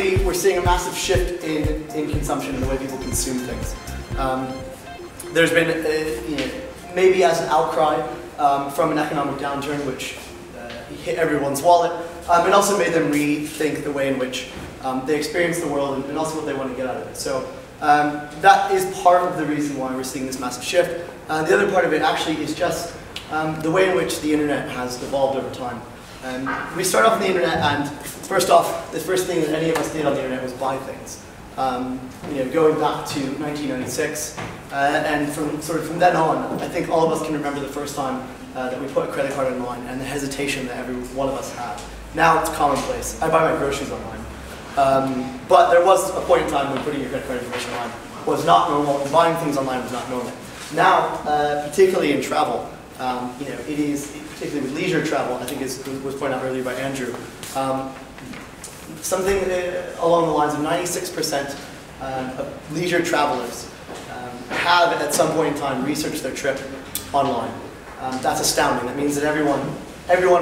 firstly, we're seeing a massive shift in consumption and the way people consume things. There's been, maybe as an outcry from an economic downturn, which hit everyone's wallet, it also made them rethink the way in which they experience the world and also what they want to get out of it. So that is part of the reason why we're seeing this massive shift. The other part of it actually is just the way in which the internet has evolved over time. We start off on the internet, and first off, the first thing that any of us did on the internet was buy things. Going back to 1996, and from then on, I think all of us can remember the first time that we put a credit card online and the hesitation that every one of us had. Now it's commonplace. I buy my groceries online. But there was a point in time when putting your credit card information online was not normal, and buying things online was not normal. Now, particularly in travel, it is, particularly with leisure travel, I think was pointed out earlier by Andrew, something along the lines of 96% of leisure travelers have at some point in time researched their trip online. That's astounding. That means that everyone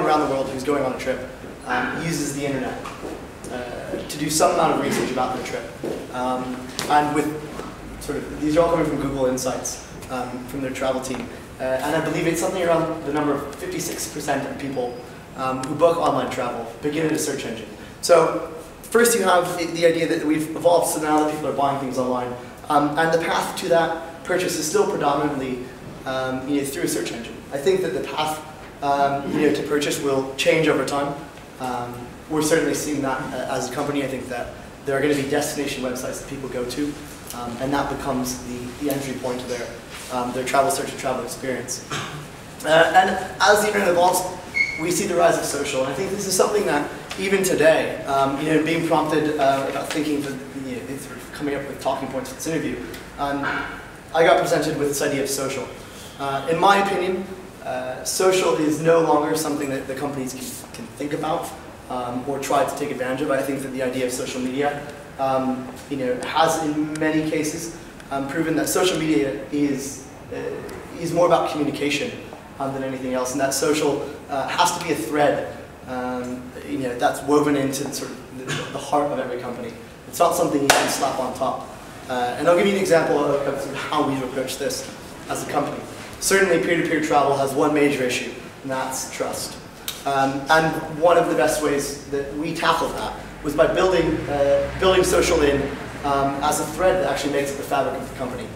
around the world who's going on a trip uses the internet to do some amount of research about their trip. And with these are all coming from Google Insights from their travel team. And I believe it's something around the number of 56% of people who book online travel begin in a search engine. So first you have the idea that we've evolved so now that people are buying things online. And the path to that purchase is still predominantly through a search engine. I think that the path to purchase will change over time. We're certainly seeing that as a company. I think that there are going to be destination websites that people go to, and that becomes the entry point to their travel search and travel experience. And as the internet evolves, we see the rise of social. And I think this is something that even today, being prompted about thinking, coming up with talking points for this interview, I got presented with this idea of social. In my opinion, social is no longer something that the companies can think about or try to take advantage of. I think that the idea of social media, has in many cases proven that social media is more about communication than anything else, and that social has to be a thread that's woven into the heart of every company. It's not something you can slap on top. And I'll give you an example of how we've approached this as a company. Certainly peer-to-peer travel has one major issue, and that's trust. And one of the best ways that we tackled that was by building social in as a thread that actually makes it the fabric of the company.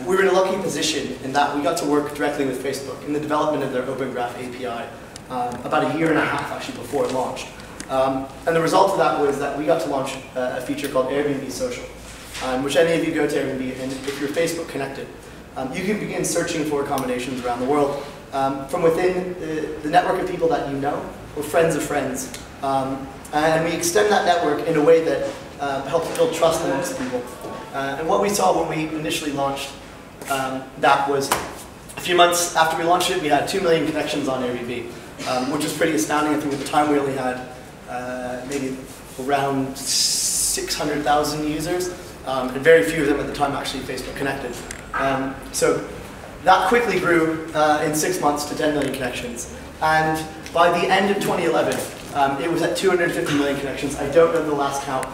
We were in a lucky position in that we got to work directly with Facebook in the development of their Open Graph API about a year and a half actually before it launched. And the result of that was that we got to launch a feature called Airbnb Social, which any of you go to Airbnb, and if you're Facebook connected, you can begin searching for accommodations around the world from within the network of people that you know, or friends of friends. And we extend that network in a way that helps build trust amongst people. And what we saw when we initially launched that was, a few months after we launched it, we had 2 million connections on Airbnb, which was pretty astounding. I think at the time we only had maybe around 600,000 users, and very few of them at the time actually Facebook connected. So that quickly grew in 6 months to 10 million connections. And by the end of 2011, it was at 250 million connections. I don't know the last count.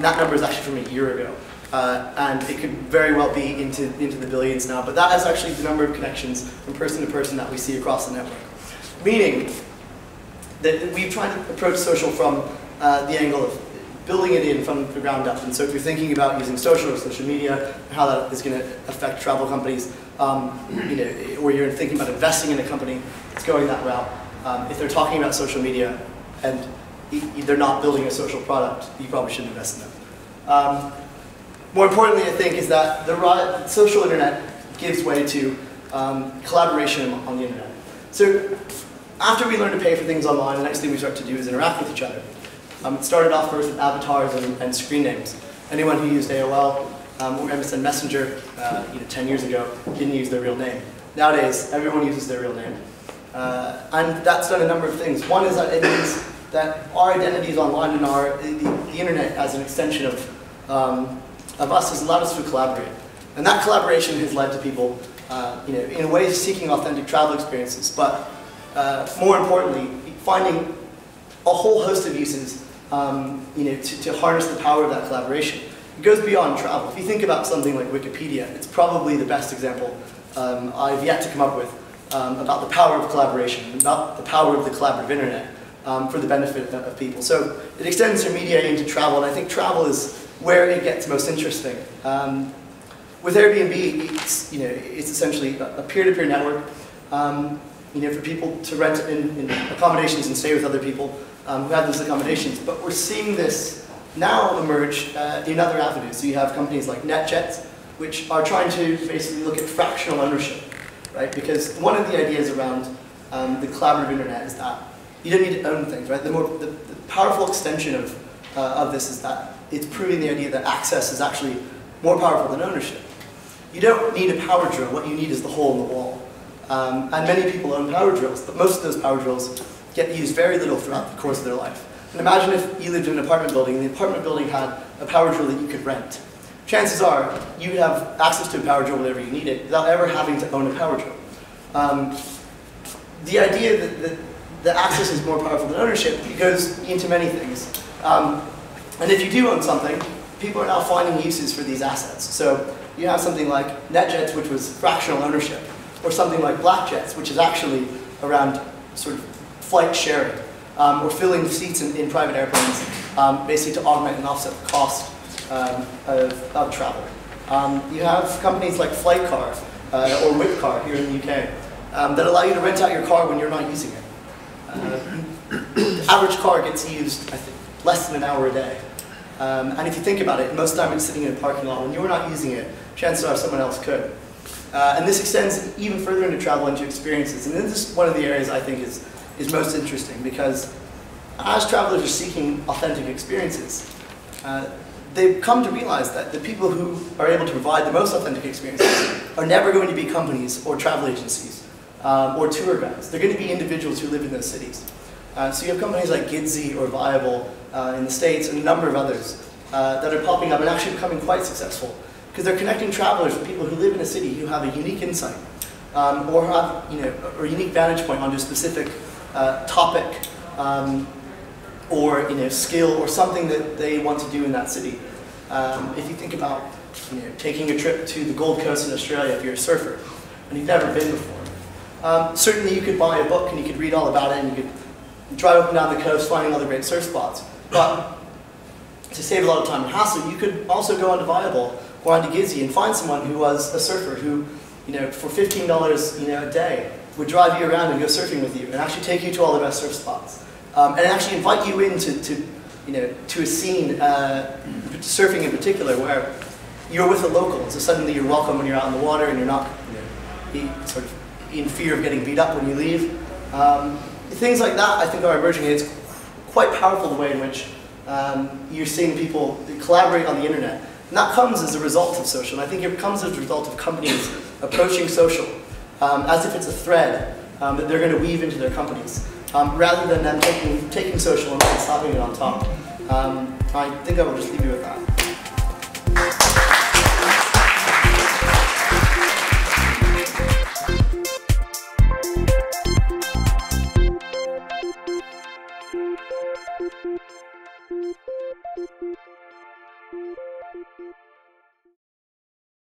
That number is actually from a year ago. And it could very well be into the billions now. But that is actually the number of connections from person to person that we see across the network. Meaning that we've tried to approach social from the angle of building it in from the ground up. And so if you're thinking about using social or social media, how that is going to affect travel companies, or you're thinking about investing in a company that's going that route, if they're talking about social media and they're not building a social product, you probably shouldn't invest in them. More importantly, I think, is that the social internet gives way to collaboration on the internet. So after we learn to pay for things online, the next thing we start to do is interact with each other. It started off first with avatars and screen names. Anyone who used AOL or MSN Messenger 10 years ago didn't use their real name. Nowadays, everyone uses their real name. And that's done a number of things. One is that it means that our identities online and the internet as an extension of us has allowed us to collaborate. And that collaboration has led to people in a way seeking authentic travel experiences, but more importantly, finding a whole host of uses to harness the power of that collaboration. It goes beyond travel. If you think about something like Wikipedia, it's probably the best example I've yet to come up with about the power of collaboration, about the power of the collaborative internet for the benefit of people. So it extends from media into travel, and I think travel is where it gets most interesting. With Airbnb, it's essentially a peer-to-peer network for people to rent in accommodations and stay with other people who have those accommodations. But we're seeing this now emerge in other avenues. So you have companies like NetJets, which are trying to basically look at fractional ownership, right? Because one of the ideas around the collaborative internet is that you don't need to own things, right? The powerful extension of this is that it's proving the idea that access is actually more powerful than ownership. You don't need a power drill. What you need is the hole in the wall. And many people own power drills, but most of those power drills get used very little throughout the course of their life. And imagine if you lived in an apartment building and the apartment building had a power drill that you could rent. Chances are you would have access to a power drill whenever you need it without ever having to own a power drill. The idea that access is more powerful than ownership goes into many things. And if you do own something, people are now finding uses for these assets. So you have something like NetJets, which was fractional ownership, or something like BlackJets, which is actually around sort of flight sharing, or filling seats in private airplanes, basically to augment and offset the cost of travel. You have companies like Flightcar or Whipcar here in the UK that allow you to rent out your car when you're not using it. The average car gets used, I think, less than an hour a day. And if you think about it, most of the time it's sitting in a parking lot. When you're not using it, chances are someone else could. And this extends even further into travel, into experiences. And this is one of the areas I think is most interesting, because as travelers are seeking authentic experiences, they've come to realize that the people who are able to provide the most authentic experiences are never going to be companies or travel agencies or tour guides. They're going to be individuals who live in those cities. So you have companies like Gidzy or Viable in the States and a number of others that are popping up and actually becoming quite successful, because they're connecting travelers with people who live in a city who have a unique insight or have a unique vantage point onto a specific topic or skill or something that they want to do in that city. If you think about taking a trip to the Gold Coast in Australia, if you're a surfer and you've never been before, certainly you could buy a book and you could read all about it and you could drive up and down the coast finding all the great surf spots. But to save a lot of time and hassle, you could also go onto Viable or onto Gidzy and find someone who was a surfer who, for $15 a day, would drive you around and go surfing with you and actually take you to all the best surf spots. And actually invite you into to a scene, surfing in particular, where you're with a local, so suddenly you're welcome when you're out in the water and you're not sort of in fear of getting beat up when you leave. Things like that, I think, are emerging. It's quite powerful the way in which you're seeing people collaborate on the internet. And that comes as a result of social. And I think it comes as a result of companies approaching social as if it's a thread that they're going to weave into their companies, rather than them taking social and slapping it on top. I think I will just leave you with that.